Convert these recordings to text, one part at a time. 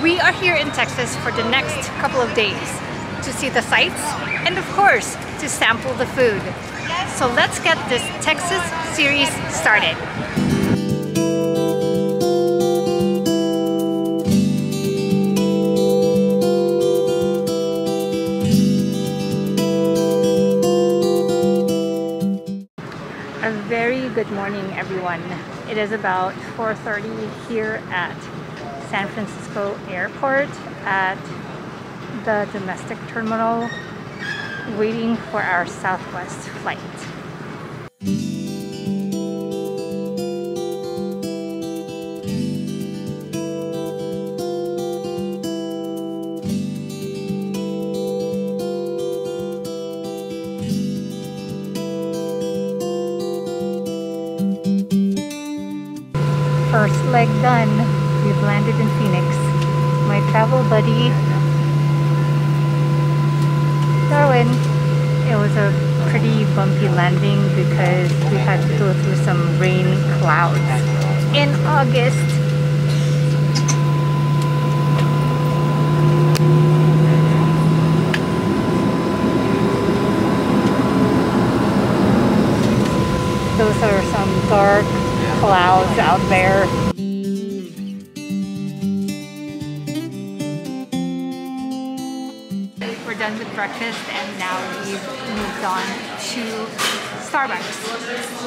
We are here in Texas for the next couple of days to see the sights and of course to sample the food. So let's get this Texas series started. A very good morning, everyone. It is about 4:30 here at San Francisco Airport at the domestic terminal, waiting for our Southwest flight. First leg done. We've landed in Phoenix. My travel buddy, Darwin. It was a pretty bumpy landing because we had to go through some rain clouds in August. Those are some dark clouds out there. We're done with breakfast and now we've moved on to Starbucks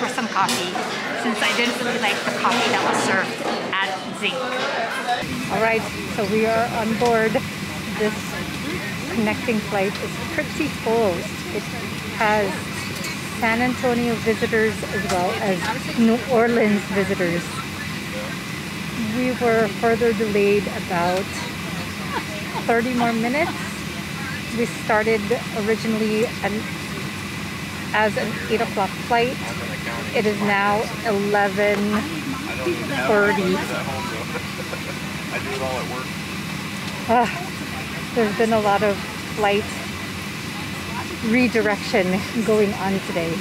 for some coffee, since I didn't really like the coffee that was served at Zinc. Alright, so we are on board. This connecting flight is pretty full. It has San Antonio visitors as well as New Orleans visitors. We were further delayed about 30 more minutes. We started originally as an 8 o'clock flight. It is now 11:30. There's been a lot of flight redirection going on today.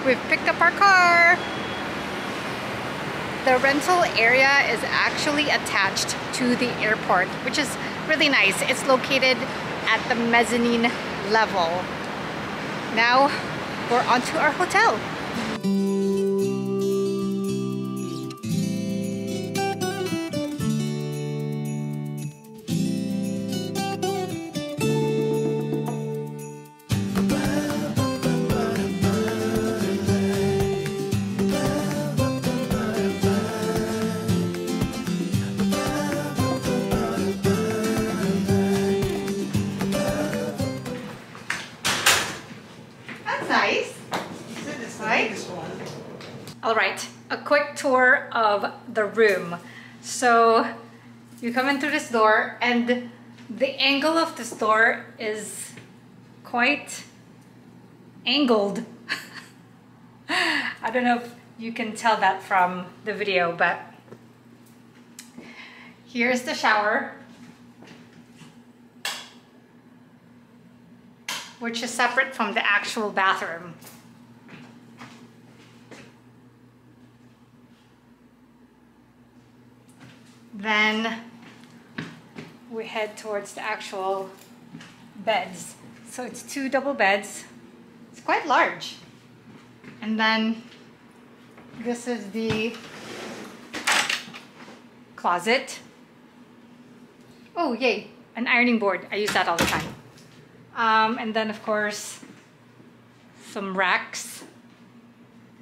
We've picked up our car. The rental area is actually attached to the airport, which is really nice. It's located at the mezzanine level. Now we're on to our hotel. Nice. All right, a quick tour of the room. So you come in through this door and the angle of this door is quite angled. I don't know if you can tell that from the video, but here's the shower, which is separate from the actual bathroom. Then we head towards the actual beds. So it's 2 double beds. It's quite large. And then this is the closet. Oh yay, an ironing board. I use that all the time. And then of course some racks,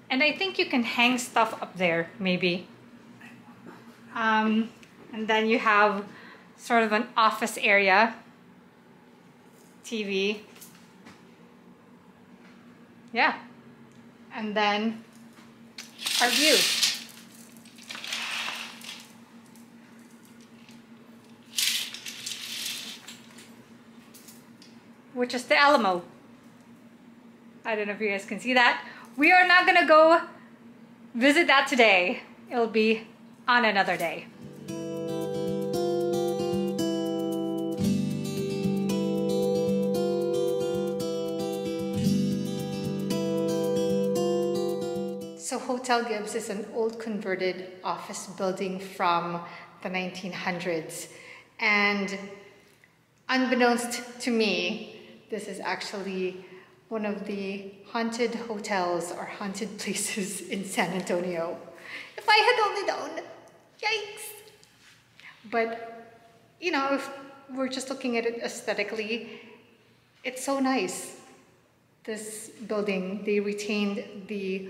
and I think you can hang stuff up there maybe. And then you have sort of an office area, TV, yeah, and then our view. which is the Alamo. I don't know if you guys can see that. We are not gonna go visit that today. It'll be on another day. So Hotel Gibbs is an old converted office building from the 1900s. And unbeknownst to me, this is actually one of the haunted hotels or haunted places in San Antonio. If I had only known, yikes. But, you know, if we're just looking at it aesthetically, it's so nice. This building, they retained the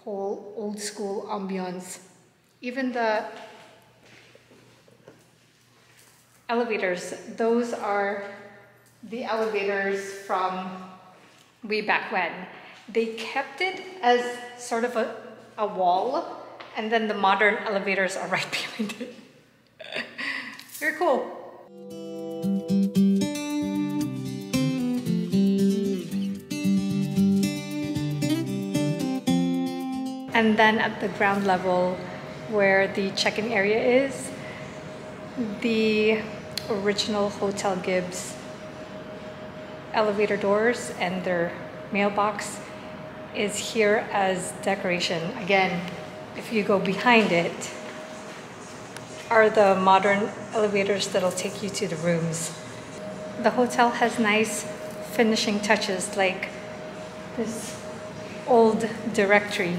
whole old school ambiance. Even the elevators, those are the elevators from way back when. They kept it as sort of a wall, and then the modern elevators are right behind it. Very cool. And then at the ground level where the check-in area is, the original Hotel Gibbs elevator doors and their mailbox is here as decoration. Again, if you go behind it, are the modern elevators that'll take you to the rooms. The hotel has nice finishing touches like this old directory.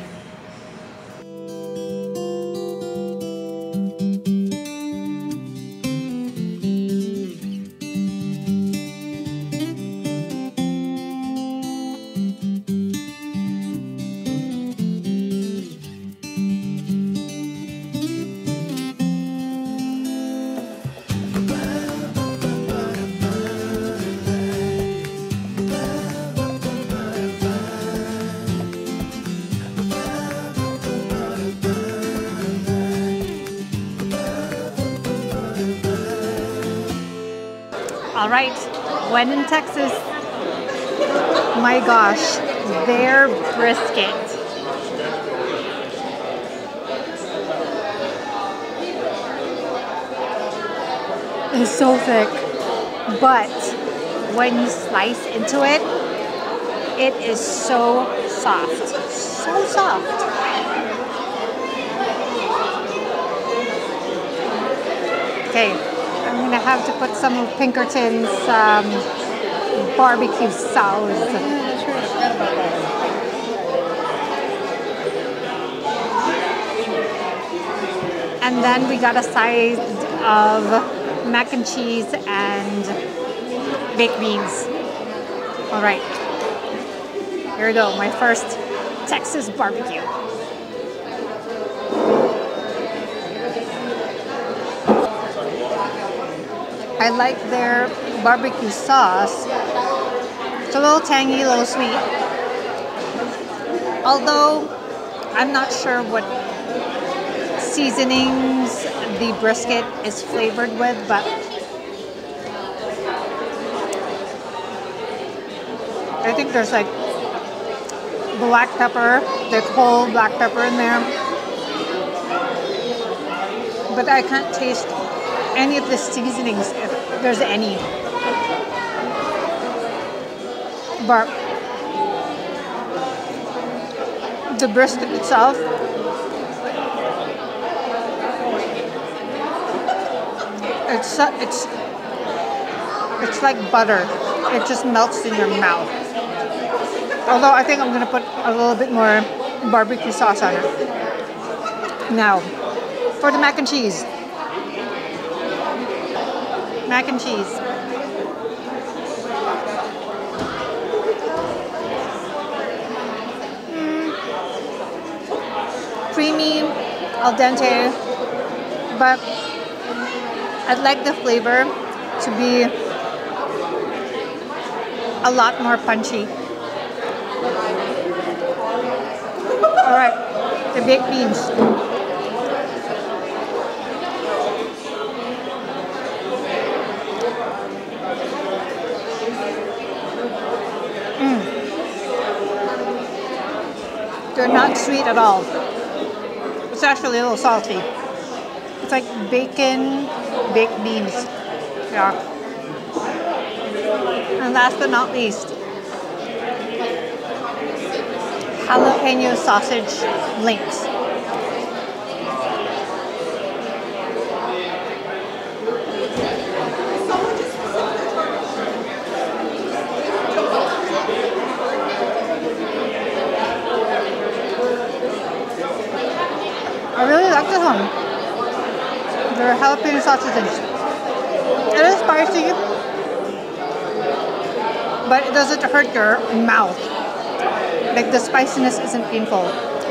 All right, when in Texas, my gosh, their brisket. Is so thick, but when you slice into it, it is so soft, so soft. Okay. I'm gonna have to put some of Pinkerton's barbecue sauce. And then we got a side of mac and cheese and baked beans. All right, here we go, my first Texas barbecue. I like their barbecue sauce. It's a little tangy, a little sweet. Although I'm not sure what seasonings the brisket is flavored with, but I think there's like black pepper, like whole black pepper in there. But I can't taste any of the seasonings, if there's any. But the brisket itself, it's like butter. It just melts in your mouth. Although I think I'm gonna put a little bit more barbecue sauce on it. Now, for the mac and cheese. Mac and cheese. Creamy, al dente, but I'd like the flavor to be a lot more punchy. All right, the baked beans. sweet at all. It's actually a little salty. It's like bacon, baked beans. Yeah. And last but not least, jalapeno sausage links. I really like this one. They're jalapeno sausages. It is spicy, but it doesn't hurt your mouth. Like the spiciness isn't painful.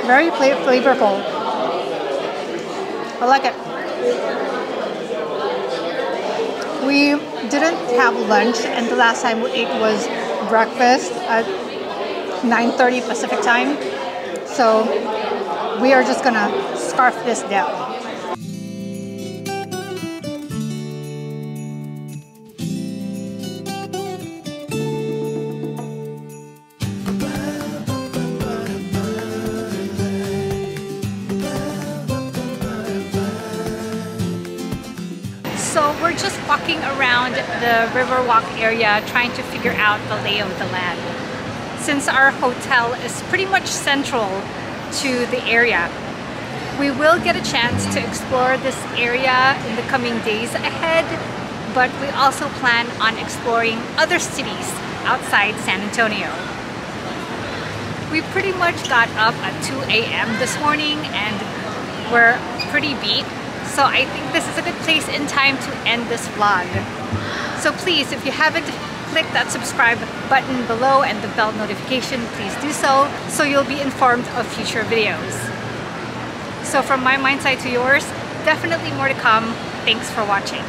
Very flavorful. I like it. We didn't have lunch, and the last time we ate was breakfast at 9:30 Pacific time. So we are just gonna scarf this down. So we're just walking around the Riverwalk area trying to figure out the lay of the land. Since our hotel is pretty much central to the area, we will get a chance to explore this area in the coming days ahead, but we also plan on exploring other cities outside San Antonio. We pretty much got up at 2 a.m. this morning and we're pretty beat. So I think this is a good place in time to end this vlog. So please, if you haven't clicked that subscribe button below and the bell notification, please do so you'll be informed of future videos. So from my mind side to yours, definitely more to come. Thanks for watching.